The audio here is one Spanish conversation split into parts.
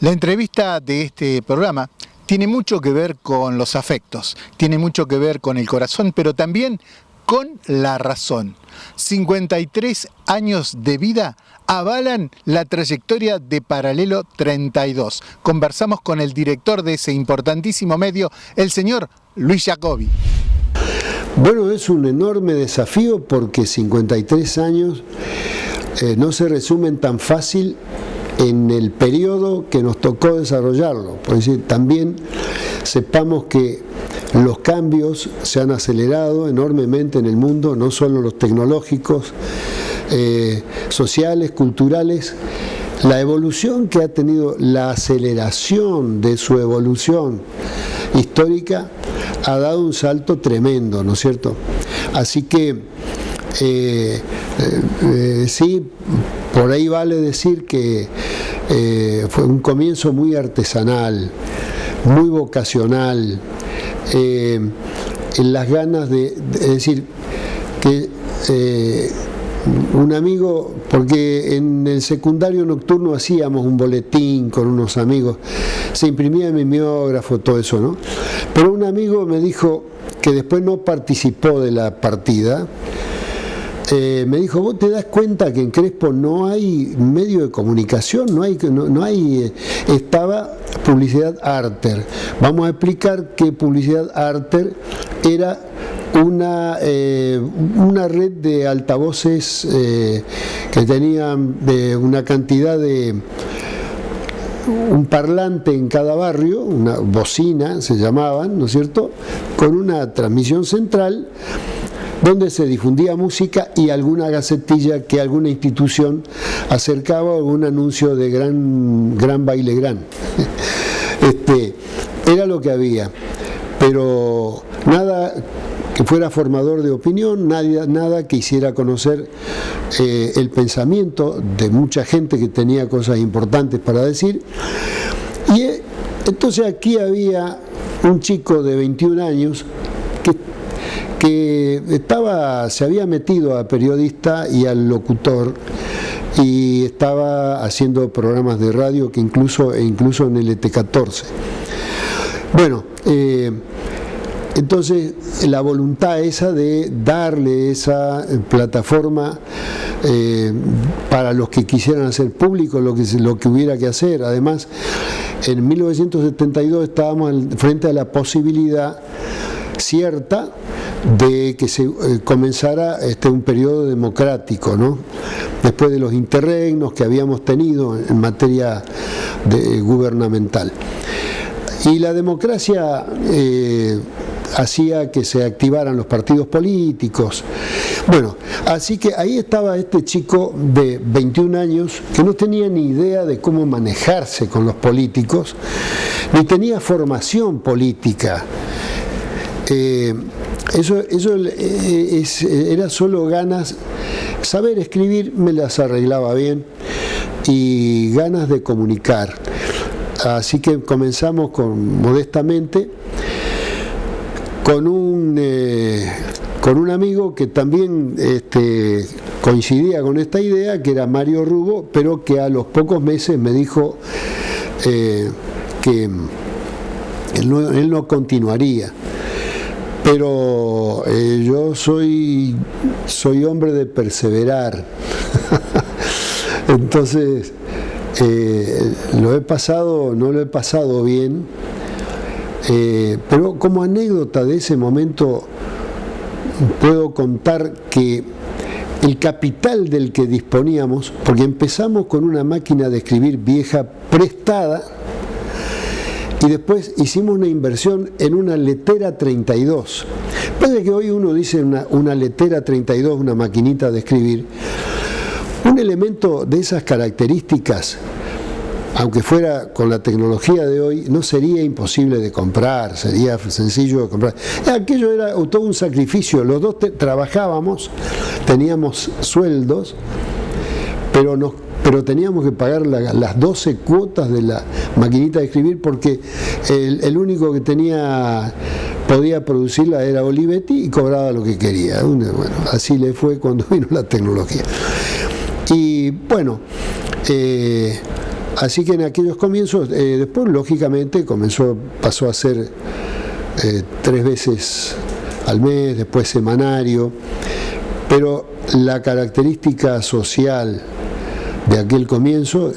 La entrevista de este programa tiene mucho que ver con los afectos, tiene mucho que ver con el corazón, pero también con la razón. 53 años de vida avalan la trayectoria de Paralelo 32. Conversamos con el director de ese importantísimo medio, el señor Luis Jacobi. Bueno, es un enorme desafío porque 53 años no se resumen tan fácil en el periodo que nos tocó desarrollarlo. Por decir, también sepamos que los cambios se han acelerado enormemente en el mundo, no solo los tecnológicos, sociales, culturales. La evolución que ha tenido, la aceleración de su evolución histórica ha dado un salto tremendo, ¿no es cierto? Así que sí, por ahí vale decir que fue un comienzo muy artesanal, muy vocacional, en las ganas es decir, que un amigo, porque en el secundario nocturno hacíamos un boletín con unos amigos, se imprimía mi mimeógrafo, todo eso, ¿no? Pero un amigo me dijo, que después no participó de la partida, me dijo, ¿vos te das cuenta que en Crespo no hay medio de comunicación? Estaba Publicidad Arter. Vamos a explicar que Publicidad Arter era una red de altavoces que tenían una cantidad de un parlante en cada barrio, una bocina se llamaban, ¿no es cierto?, con una transmisión central donde se difundía música y alguna gacetilla que alguna institución acercaba, algún anuncio de gran baile gran. Era lo que había, pero nada que fuera formador de opinión, nada que hiciera conocer el pensamiento de mucha gente que tenía cosas importantes para decir. Y entonces aquí había un chico de 21 años que se había metido a periodista y al locutor y estaba haciendo programas de radio que incluso en el ET14. Bueno, entonces la voluntad esa de darle esa plataforma para los que quisieran hacer público lo que hubiera que hacer. Además, en 1972 estábamos frente a la posibilidad cierta de que se comenzara un periodo democrático, ¿no? Después de los interregnos que habíamos tenido en materia gubernamental. Y la democracia hacía que se activaran los partidos políticos. Bueno, así que ahí estaba este chico de 21 años que no tenía ni idea de cómo manejarse con los políticos, ni tenía formación política. Eso era solo ganas, saber escribir me las arreglaba bien y ganas de comunicar. Así que comenzamos modestamente con un amigo que también coincidía con esta idea, que era Mario Rubo, pero que a los pocos meses me dijo que él no continuaría. Pero yo soy hombre de perseverar. Entonces, no lo he pasado bien, pero como anécdota de ese momento puedo contar que el capital del que disponíamos, porque empezamos con una máquina de escribir vieja prestada, y después hicimos una inversión en una letera 32. Parece que hoy uno dice una letera 32, una maquinita de escribir. Un elemento de esas características, aunque fuera con la tecnología de hoy, no sería imposible de comprar, sería sencillo de comprar. Aquello era todo un sacrificio. Los dos trabajábamos, teníamos sueldos, pero teníamos que pagar las 12 cuotas de la maquinita de escribir porque el único que podía producirla era Olivetti y cobraba lo que quería. Bueno, así le fue cuando vino la tecnología. Y bueno, Así que en aquellos comienzos, después lógicamente pasó a ser 3 veces al mes, después semanario, pero la característica social de aquel comienzo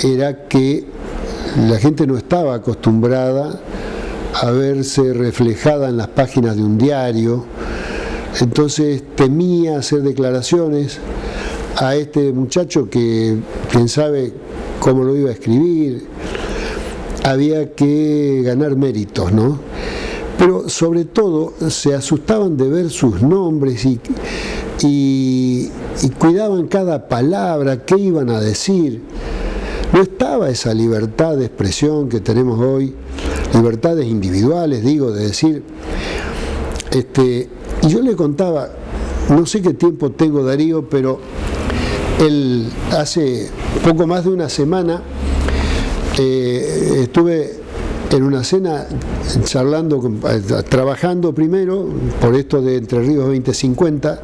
era que la gente no estaba acostumbrada a verse reflejada en las páginas de un diario, entonces temía hacer declaraciones a este muchacho que quién sabe cómo lo iba a escribir, había que ganar méritos, ¿no? Pero sobre todo se asustaban de ver sus nombres y cuidaban cada palabra, qué iban a decir. No estaba esa libertad de expresión que tenemos hoy, libertades individuales, digo, de decir. Y yo le contaba, no sé qué tiempo tengo, Darío, pero él hace poco más de una semana estuve en una cena charlando, trabajando primero por esto de Entre Ríos 2050,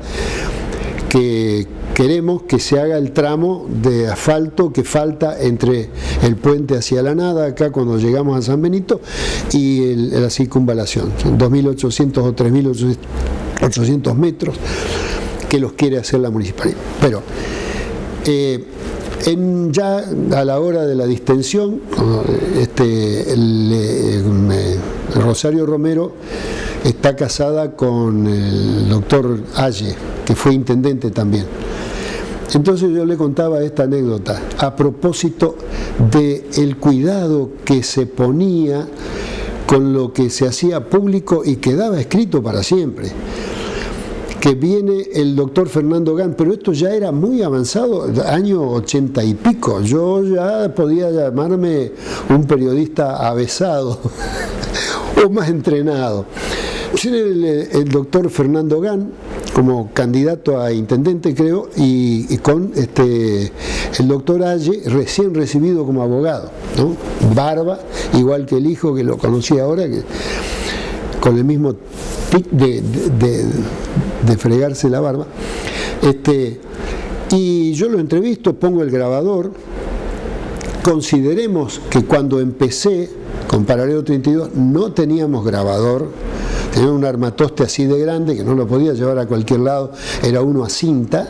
que queremos que se haga el tramo de asfalto que falta entre el puente hacia la nada, acá cuando llegamos a San Benito, y la circunvalación. Son 2.800 o 3.800 metros que los quiere hacer la municipalidad. Pero ya a la hora de la distensión, Rosario Romero está casada con el doctor Aye, que fue intendente también. Entonces yo le contaba esta anécdota a propósito del cuidado que se ponía con lo que se hacía público y quedaba escrito para siempre. Que viene el doctor Fernando Gant, pero esto ya era muy avanzado, año 80 y pico. Yo ya podía llamarme un periodista avesado o más entrenado. El doctor Fernando Gant como candidato a intendente, creo, y con el doctor Aye recién recibido como abogado, ¿no? Barba, igual que el hijo que lo conocí ahora, que con el mismo tic de fregarse la barba. Y yo lo entrevisto, pongo el grabador. Consideremos que cuando empecé con Paralelo 32 no teníamos grabador, tenía un armatoste así de grande que no lo podía llevar a cualquier lado, era uno a cinta,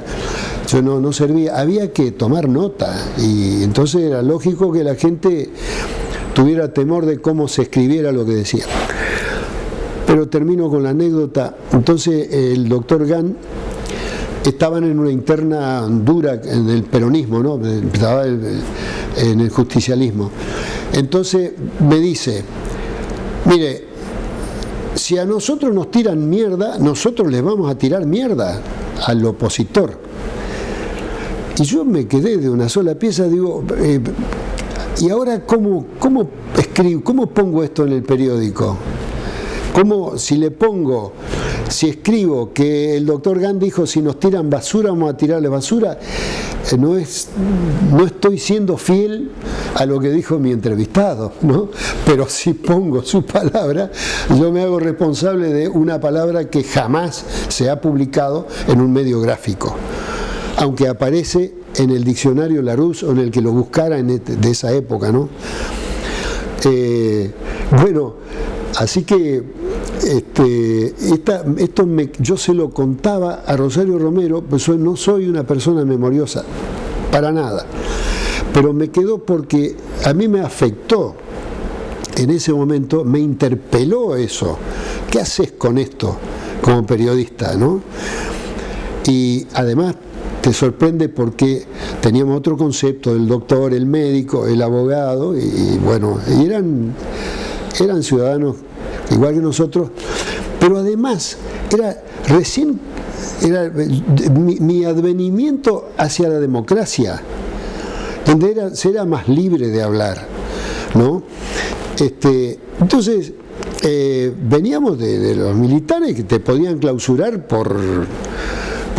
yo no servía, había que tomar nota, y entonces era lógico que la gente tuviera temor de cómo se escribiera lo que decía. Pero termino con la anécdota. Entonces el doctor Gant estaban en una interna dura en el peronismo, ¿no? Estaba en el justicialismo. Entonces me dice, mire, si a nosotros nos tiran mierda, nosotros les vamos a tirar mierda al opositor. Y yo me quedé de una sola pieza, digo, ¿y ahora cómo escribo, cómo pongo esto en el periódico? ¿Cómo, si escribo que el doctor Gant dijo si nos tiran basura vamos a tirarle basura, no estoy siendo fiel a lo que dijo mi entrevistado, ¿no? Pero si pongo su palabra, yo me hago responsable de una palabra que jamás se ha publicado en un medio gráfico, aunque aparece en el diccionario Larousse o en el que lo buscara de esa época, ¿no? Bueno, así que yo se lo contaba a Rosario Romero, pues no soy una persona memoriosa, para nada, pero me quedó porque a mí me afectó en ese momento, me interpeló eso. ¿Qué haces con esto como periodista, no? Y además te sorprende porque teníamos otro concepto, el doctor, el médico, el abogado, y bueno, eran ciudadanos igual que nosotros, pero además era mi advenimiento hacia la democracia, donde se era más libre de hablar, ¿no? Entonces veníamos de los militares que te podían clausurar por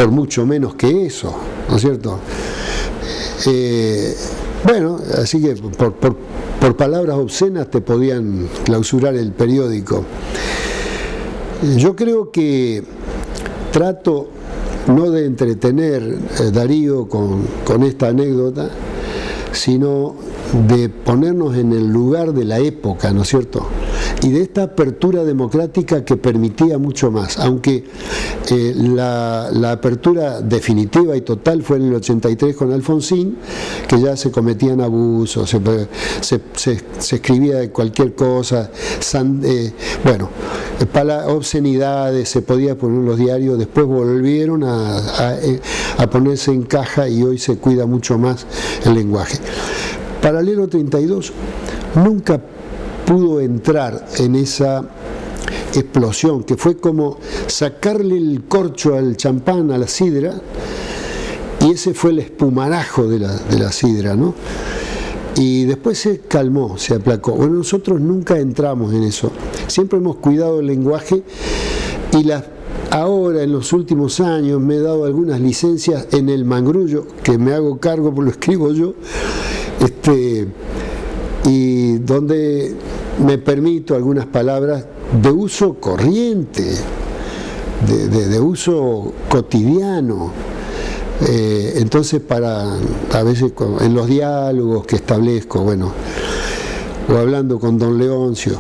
mucho menos que eso, ¿no es cierto? Bueno, así que por palabras obscenas te podían clausurar el periódico. Yo creo que trato no de entretener, Darío, con esta anécdota, sino de ponernos en el lugar de la época, ¿no es cierto? Y de esta apertura democrática que permitía mucho más, aunque la apertura definitiva y total fue en el 83 con Alfonsín, que ya se cometían abusos, se escribía de cualquier cosa, para obscenidades, se podía poner en los diarios, después volvieron a ponerse en caja y hoy se cuida mucho más el lenguaje. Paralelo 32 nunca pudo entrar en esa explosión, que fue como sacarle el corcho al champán, a la sidra, y ese fue el espumarajo de la sidra, ¿no? Y después se calmó, se aplacó. Bueno, nosotros nunca entramos en eso, siempre hemos cuidado el lenguaje, y ahora en los últimos años me he dado algunas licencias en el mangrullo, que me hago cargo porque lo escribo yo, y donde me permito algunas palabras de uso corriente, de uso cotidiano. Entonces, a veces en los diálogos que establezco, o hablando con don Leoncio.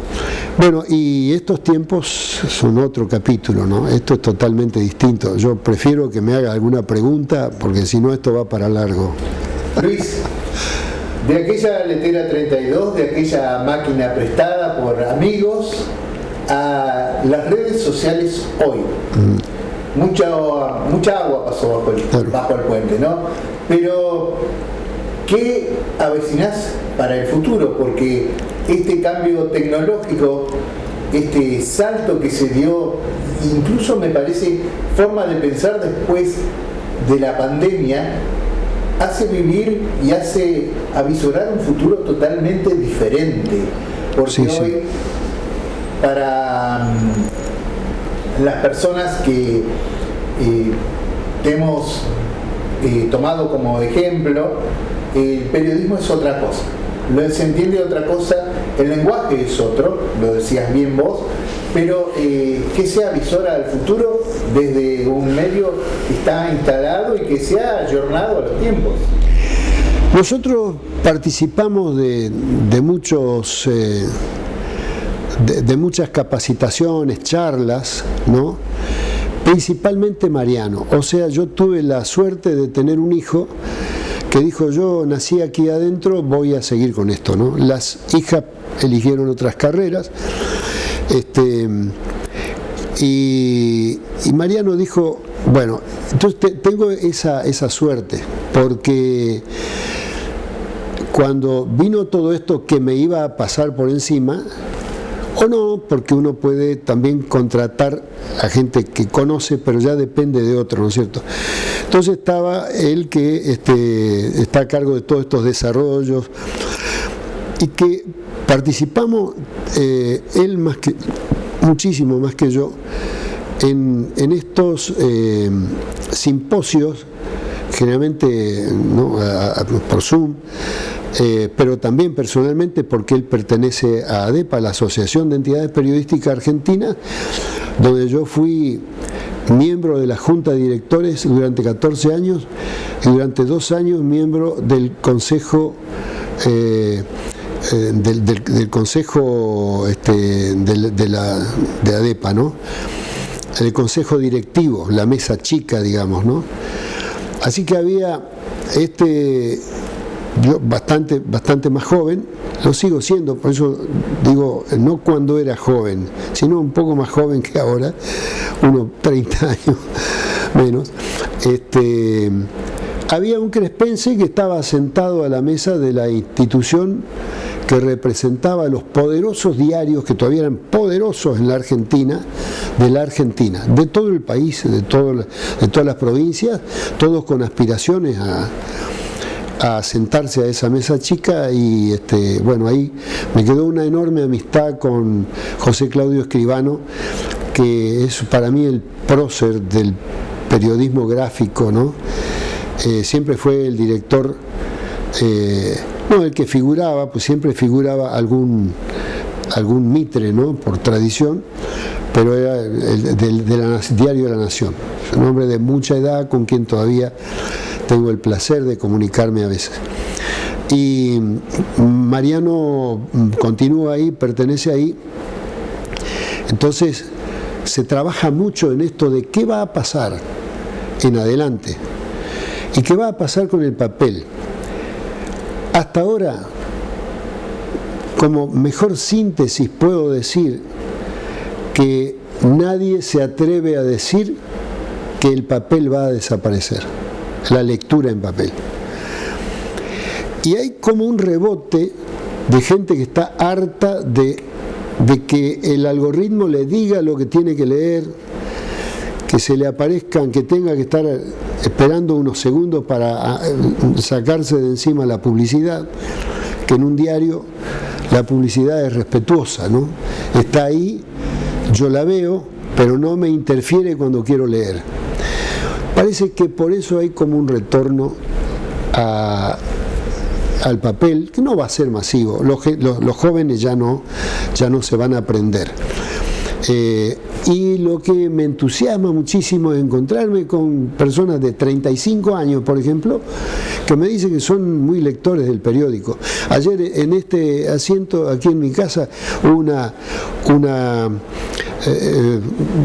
Bueno, y estos tiempos son otro capítulo, ¿no? Esto es totalmente distinto. Yo prefiero que me haga alguna pregunta, porque si no esto va para largo. Luis, de aquella letera 32, de aquella máquina prestada por amigos, a las redes sociales hoy. Mucha agua pasó bajo el puente, ¿no? Pero, ¿qué avecinás para el futuro? Porque este cambio tecnológico, este salto que se dio, incluso me parece forma de pensar después de la pandemia, hace vivir y hace avisorar un futuro totalmente diferente, porque hoy para las personas que hemos tomado como ejemplo, el periodismo es otra cosa, se entiende otra cosa, el lenguaje es otro, lo decías bien vos, pero que se avisora al futuro desde un medio que está instalado y que se ha ayornado a los tiempos. Nosotros participamos de muchas capacitaciones, charlas, ¿no? Principalmente Mariano. O sea, yo tuve la suerte de tener un hijo que dijo: yo nací aquí adentro, voy a seguir con esto, ¿no? Las hijas eligieron otras carreras. Y Mariano dijo: bueno, entonces tengo esa suerte, porque cuando vino todo esto que me iba a pasar por encima, o no, porque uno puede también contratar a gente que conoce, pero ya depende de otro, ¿no es cierto? Entonces estaba él que está a cargo de todos estos desarrollos, y que participamos, él muchísimo más que yo, en estos simposios, generalmente, ¿no?, por Zoom, pero también personalmente, porque él pertenece a ADEPA, la Asociación de Entidades Periodísticas Argentinas, donde yo fui miembro de la Junta de Directores durante 14 años y durante 2 años miembro del Consejo del Consejo de ADEPA, ¿no? El Consejo Directivo, la mesa chica, digamos, ¿no? Así que había yo bastante más joven, lo sigo siendo, por eso digo, no cuando era joven, sino un poco más joven que ahora, unos 30 años menos. Había un crespense que estaba sentado a la mesa de la institución que representaba a los poderosos diarios, que todavía eran poderosos en la Argentina, de todo el país, de todas las provincias, todos con aspiraciones a sentarse a esa mesa chica. Y bueno, ahí me quedó una enorme amistad con José Claudio Escribano, que es para mí el prócer del periodismo gráfico, ¿no? Siempre fue el director, no el que figuraba, pues siempre figuraba algún mitre, ¿no?, por tradición, pero era el del Diario de la Nación, un hombre de mucha edad con quien todavía tengo el placer de comunicarme a veces. Y Mariano continúa ahí, pertenece ahí. Entonces se trabaja mucho en esto de qué va a pasar en adelante y qué va a pasar con el papel. Hasta ahora, como mejor síntesis puedo decir que nadie se atreve a decir que el papel va a desaparecer, la lectura en papel. Y hay como un rebote de gente que está harta de que el algoritmo le diga lo que tiene que leer, que se le aparezcan, que tenga que estar esperando unos segundos para sacarse de encima la publicidad, que en un diario la publicidad es respetuosa, ¿no? Está ahí, yo la veo, pero no me interfiere cuando quiero leer. Parece que por eso hay como un retorno al papel, que no va a ser masivo. Los jóvenes ya no se van a aprender. Y lo que me entusiasma muchísimo es encontrarme con personas de 35 años, por ejemplo, que me dicen que son muy lectores del periódico. Ayer en este asiento aquí en mi casa una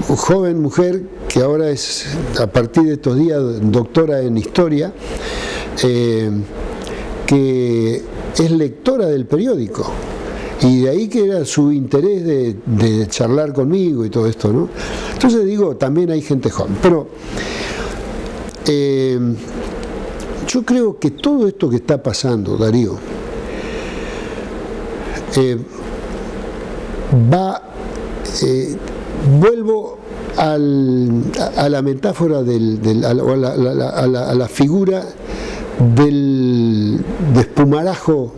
joven mujer que ahora es, a partir de estos días, doctora en historia, que es lectora del periódico. Y de ahí que era su interés de charlar conmigo y todo esto, ¿no? Entonces digo, también hay gente joven. Pero yo creo que todo esto que está pasando, Darío, vuelvo a la metáfora, a la figura del espumarajo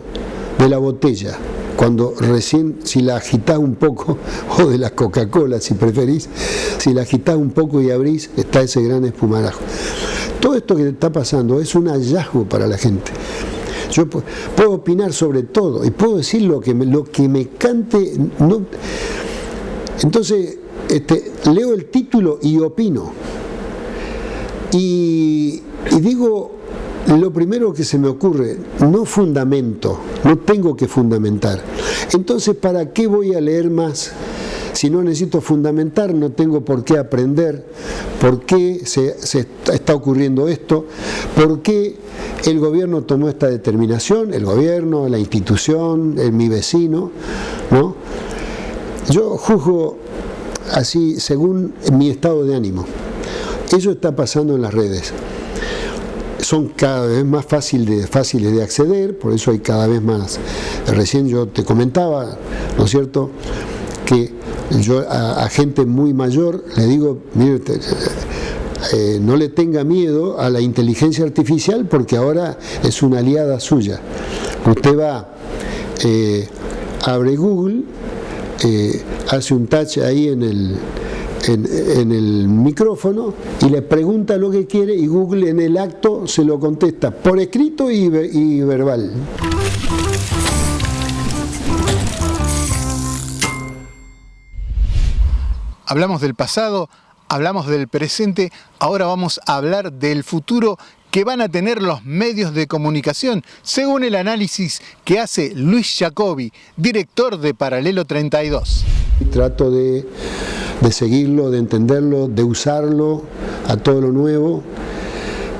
de la botella. Cuando recién, si la agitás un poco, o de la Coca-Cola si preferís, si la agitás un poco y abrís, está ese gran espumarajo. Todo esto que está pasando es un hallazgo para la gente. Yo puedo opinar sobre todo y puedo decir lo que me cante. No. Entonces, leo el título y opino. Y digo lo primero que se me ocurre, no fundamento, no tengo que fundamentar. Entonces, ¿para qué voy a leer más? Si no necesito fundamentar, no tengo por qué aprender por qué se está ocurriendo esto, por qué el gobierno tomó esta determinación, el gobierno, la institución, mi vecino, ¿no? Yo juzgo así según mi estado de ánimo. Eso está pasando en las redes. Son cada vez más fáciles de acceder, por eso hay cada vez más. Recién yo te comentaba, ¿no es cierto?, que yo a gente muy mayor le digo, mire, no le tenga miedo a la inteligencia artificial porque ahora es una aliada suya. Usted va, abre Google, hace un touch ahí en el micrófono y le pregunta lo que quiere y Google en el acto se lo contesta por escrito y verbal. Hablamos del pasado, hablamos del presente, ahora vamos a hablar del futuro que van a tener los medios de comunicación, según el análisis que hace Luis Jacobi, director de Paralelo 32. Trato de seguirlo, de entenderlo, de usarlo a todo lo nuevo.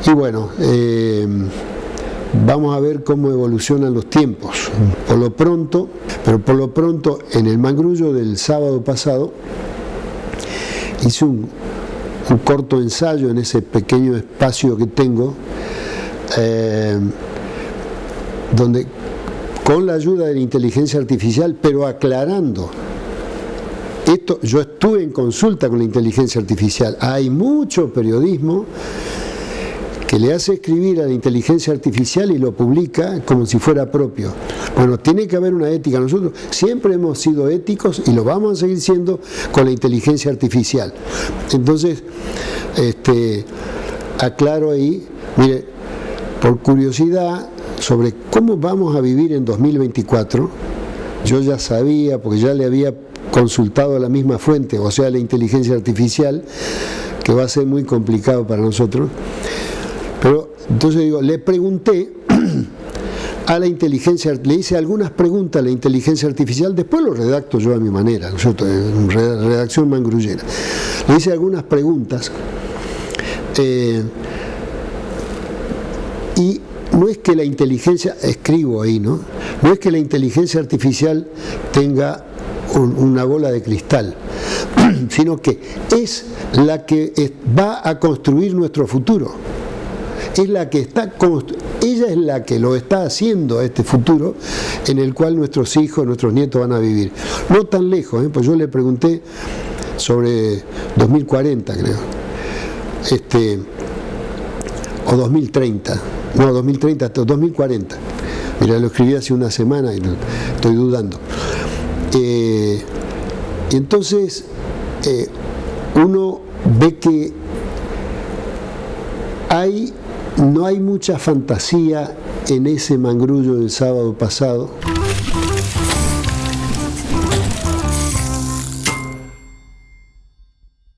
Y bueno, vamos a ver cómo evolucionan los tiempos. Por lo pronto, en el Mangrullo del sábado pasado, hice un corto ensayo en ese pequeño espacio que tengo, donde con la ayuda de la inteligencia artificial, pero aclarando. Yo estuve en consulta con la inteligencia artificial. Hay mucho periodismo que le hace escribir a la inteligencia artificial y lo publica como si fuera propio. Bueno, tiene que haber una ética. Nosotros siempre hemos sido éticos y lo vamos a seguir siendo con la inteligencia artificial. Entonces, aclaro ahí, mire, por curiosidad sobre cómo vamos a vivir en 2024, yo ya sabía, porque ya le había consultado a la misma fuente, o sea, la inteligencia artificial, que va a ser muy complicado para nosotros. Pero entonces digo, le pregunté a la inteligencia, le hice algunas preguntas a la inteligencia artificial, después lo redacto yo a mi manera, ¿no es cierto? En redacción mangrullera. Le hice algunas preguntas y no es que la inteligencia, escribo ahí, ¿no? No es que la inteligencia artificial tenga una bola de cristal, sino que es la que va a construir nuestro futuro. Es la que ella es la que lo está haciendo a este futuro en el cual nuestros hijos, nuestros nietos van a vivir. No tan lejos, pues yo le pregunté sobre 2040, creo, o 2030, no, 2030 hasta 2040. Mira, lo escribí hace una semana y estoy dudando. Y entonces uno ve que no hay mucha fantasía en ese mangrullo del sábado pasado.